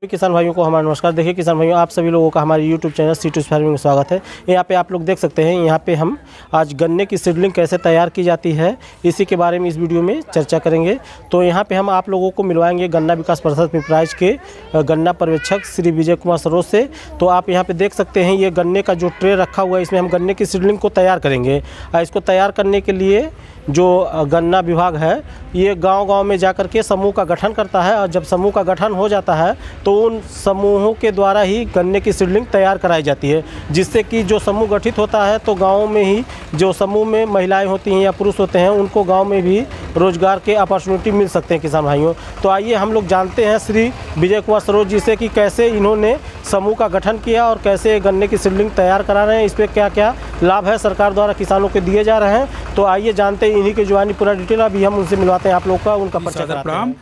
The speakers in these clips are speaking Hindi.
किसान भाइयों को हमारा नमस्कार। देखिए किसान भाइयों, आप सभी लोगों का हमारे YouTube चैनल सीटूस फार्मिंग में स्वागत है। यहाँ पे आप लोग देख सकते हैं, यहाँ पे हम आज गन्ने की सीडलिंग कैसे तैयार की जाती है इसी के बारे में इस वीडियो में चर्चा करेंगे। तो यहाँ पे हम आप लोगों को मिलवाएंगे गन्ना विकास परिषद पिपराइच के गन्ना पर्यवेक्षक श्री विजय कुमार सरोज से। तो आप यहाँ पे देख सकते हैं, ये गन्ने का जो ट्रे रखा हुआ है, इसमें हम गन्ने की सीडलिंग को तैयार करेंगे। इसको तैयार करने के लिए जो गन्ना विभाग है, ये गांव-गांव में जाकर के समूह का गठन करता है, और जब समूह का गठन हो जाता है तो उन समूहों के द्वारा ही गन्ने की सीडलिंग तैयार कराई जाती है, जिससे कि जो समूह गठित होता है तो गाँव में ही जो समूह में महिलाएं होती हैं या पुरुष होते हैं, उनको गाँव में भी रोजगार के अपॉर्चुनिटी मिल सकते हैं किसान भाइयों। तो आइए हम लोग जानते हैं श्री विजय कुमार सरोज जी से कि कैसे इन्होंने समूह का गठन किया और कैसे गन्ने की सीडलिंग तैयार करा रहे हैं, इस पर क्या क्या लाभ है सरकार द्वारा किसानों को दिए जा रहे हैं। तो आइए जानते हैं इन्हीं के जुबानी पूरा डिटेल। अभी हम उनसे मिलवाते हैं आप लोग का, उनका परिचय कराते हैं।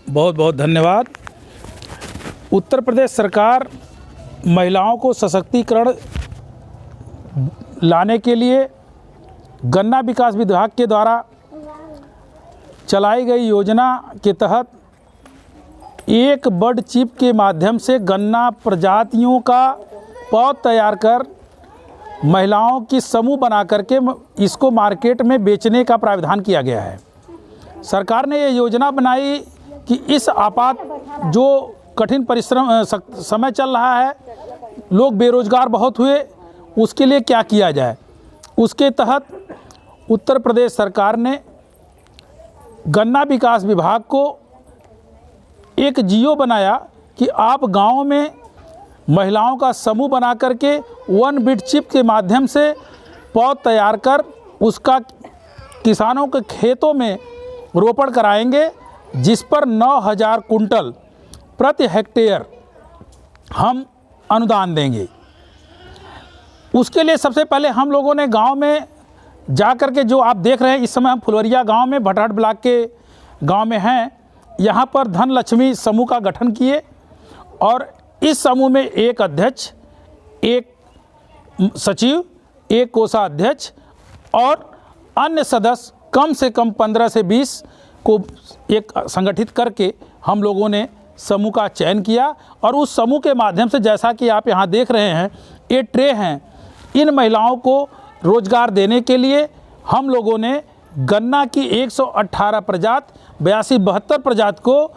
बहुत बहुत धन्यवाद। उत्तर प्रदेश सरकार महिलाओं को सशक्तिकरण लाने के लिए गन्ना विकास विभाग के द्वारा चलाई गई योजना के तहत एक बर्ड चिप के माध्यम से गन्ना प्रजातियों का पौध तैयार कर महिलाओं की समूह बना करके इसको मार्केट में बेचने का प्रावधान किया गया है। सरकार ने ये योजना बनाई कि इस आपात जो कठिन परिश्रम समय चल रहा है, लोग बेरोजगार बहुत हुए, उसके लिए क्या किया जाए। उसके तहत उत्तर प्रदेश सरकार ने गन्ना विकास विभाग को एक जियो बनाया कि आप गाँव में महिलाओं का समूह बना करके वन बिट चिप के माध्यम से पौध तैयार कर उसका किसानों के खेतों में रोपण कराएंगे, जिस पर 9,000 कुंटल प्रति हेक्टेयर हम अनुदान देंगे। उसके लिए सबसे पहले हम लोगों ने गांव में जा कर के, जो आप देख रहे हैं इस समय हम फुलवरिया गांव में भटहट ब्लॉक के गांव में हैं, यहाँ पर धन लक्ष्मी समूह का गठन किए और इस समूह में एक अध्यक्ष, एक सचिव, एक कोषाध्यक्ष और अन्य सदस्य कम से कम 15 से 20 को एक संगठित करके हम लोगों ने समूह का चयन किया। और उस समूह के माध्यम से, जैसा कि आप यहाँ देख रहे हैं, ये ट्रे हैं, इन महिलाओं को रोजगार देने के लिए हम लोगों ने गन्ना की 118 प्रजाति 82-72 प्रजाति को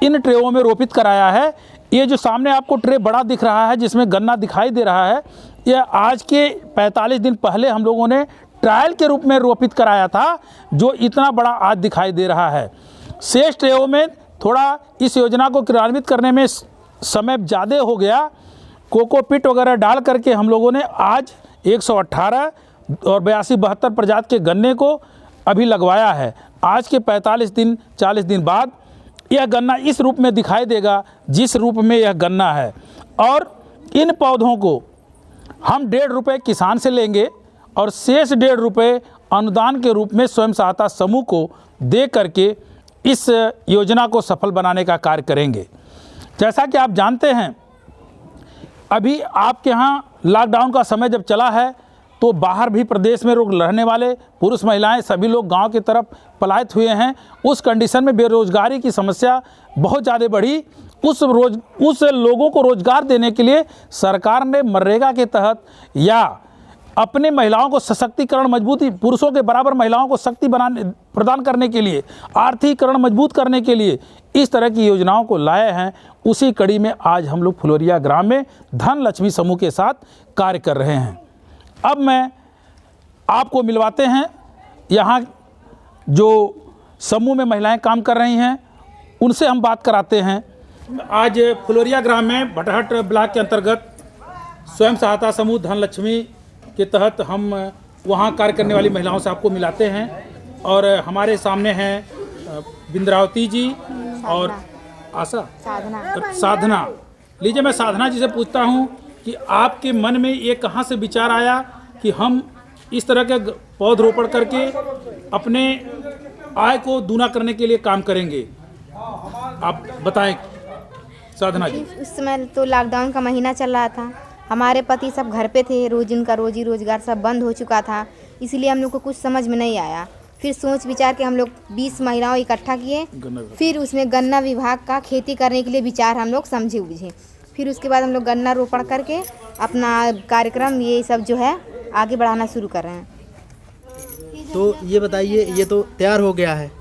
इन ट्रेओं में रोपित कराया है। ये जो सामने आपको ट्रे बड़ा दिख रहा है जिसमें गन्ना दिखाई दे रहा है, यह आज के 45 दिन पहले हम लोगों ने ट्रायल के रूप में रोपित कराया था, जो इतना बड़ा आज दिखाई दे रहा है। शेष ट्रेओं में थोड़ा इस योजना को क्रियान्वित करने में समय ज़्यादा हो गया, कोकोपीट वगैरह डाल करके हम लोगों ने आज 118 और 82-72 प्रजाति के गन्ने को अभी लगवाया है। आज के 40 दिन बाद यह गन्ना इस रूप में दिखाई देगा जिस रूप में यह गन्ना है। और इन पौधों को हम 1.5 रुपये किसान से लेंगे और शेष 1.5 रुपये अनुदान के रूप में स्वयं सहायता समूह को दे करके इस योजना को सफल बनाने का कार्य करेंगे। जैसा कि आप जानते हैं, अभी आपके यहाँ लॉकडाउन का समय जब चला है तो बाहर भी प्रदेश में रहने वाले पुरुष महिलाएं सभी लोग गांव की तरफ पलायित हुए हैं। उस कंडीशन में बेरोजगारी की समस्या बहुत ज़्यादा बढ़ी। उस लोगों को रोजगार देने के लिए सरकार ने मनरेगा के तहत या अपने महिलाओं को सशक्तिकरण मजबूती, पुरुषों के बराबर महिलाओं को शक्ति प्रदान करने के लिए, आर्थिकीकरण मजबूत करने के लिए इस तरह की योजनाओं को लाए हैं। उसी कड़ी में आज हम लोग फुलवरिया ग्राम में धन लक्ष्मी समूह के साथ कार्य कर रहे हैं। अब मैं आपको मिलवाते हैं यहाँ जो समूह में महिलाएं काम कर रही हैं, उनसे हम बात कराते हैं। आज फुलवरिया ग्राम में भटहट ब्लॉक के अंतर्गत स्वयं सहायता समूह धन लक्ष्मी के तहत हम वहाँ कार्य करने वाली महिलाओं से आपको मिलाते हैं। और हमारे सामने हैं बिंद्रावती जी और आशा साधना। लीजिए, मैं साधना जी से पूछता हूँ कि आपके मन में ये कहाँ से विचार आया कि हम इस तरह के पौधरोपण करके अपने आय को दूना करने के लिए काम करेंगे, आप बताएं साधना जी। उस समय तो लॉकडाउन का महीना चल रहा था, हमारे पति सब घर पे थे, उनका रोजी रोजगार सब बंद हो चुका था, इसलिए हम लोग को कुछ समझ में नहीं आया। फिर सोच विचार के हम लोग 20 महिलाओं इकट्ठा किए। फिर उसमें गन्ना विभाग का खेती करने के लिए विचार हम लोग समझे बुझे। फिर उसके बाद हम लोग गन्ना रोपण करके अपना कार्यक्रम ये सब जो है आगे बढ़ाना शुरू कर रहे हैं। तो ये बताइए, ये तो तैयार हो गया है,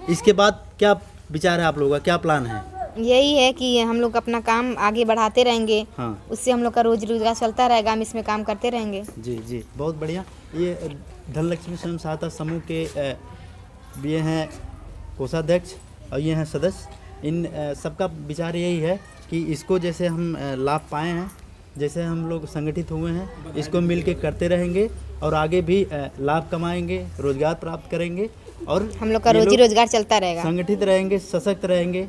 इसके बाद क्या विचार है आप लोगों का, क्या प्लान है? यही है कि हम लोग अपना काम आगे बढ़ाते रहेंगे। हाँ उससे हम लोग का रोजगार चलता रहेगा, हम इसमें काम करते रहेंगे। जी जी, बहुत बढ़िया। ये धनलक्ष्मी स्वयं सहायता समूह के ये हैं कोषाध्यक्ष और ये हैं सदस्य। इन सबका विचार यही है कि इसको जैसे हम लाभ पाए हैं, जैसे हम लोग संगठित हुए हैं, इसको मिल के करते रहेंगे और आगे भी लाभ कमाएंगे, रोजगार प्राप्त करेंगे और हम लोग का रोजी रोजगार चलता रहेगा। संगठित रहेंगे, सशक्त रहेंगे,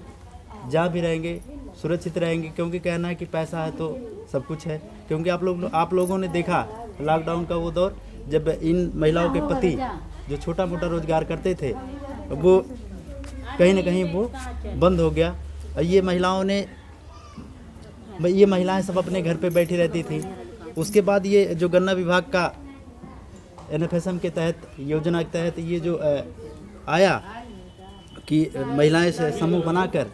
जहाँ भी रहेंगे सुरक्षित रहेंगे। क्योंकि कहना है कि पैसा है तो सब कुछ है। क्योंकि आप लोगों ने देखा लॉकडाउन का वो दौर, जब इन महिलाओं के पति जो छोटा मोटा रोजगार करते थे वो कहीं ना कहीं वो बंद हो गया। और ये महिलाएं सब अपने घर पे बैठी रहती थी। उसके बाद ये जो गन्ना विभाग का NFSM के तहत, योजना के तहत ये जो आया कि महिलाएं से समूह बनाकर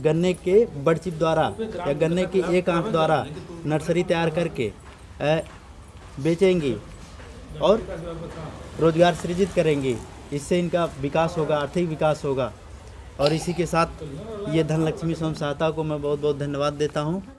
गन्ने के बड़ चिप द्वारा या गन्ने की एक आंख द्वारा नर्सरी तैयार करके बेचेंगी और रोजगार सृजित करेंगी। इससे इनका विकास होगा, आर्थिक विकास होगा। और इसी के साथ ये धनलक्ष्मी स्वयं सहायता को मैं बहुत बहुत धन्यवाद देता हूँ।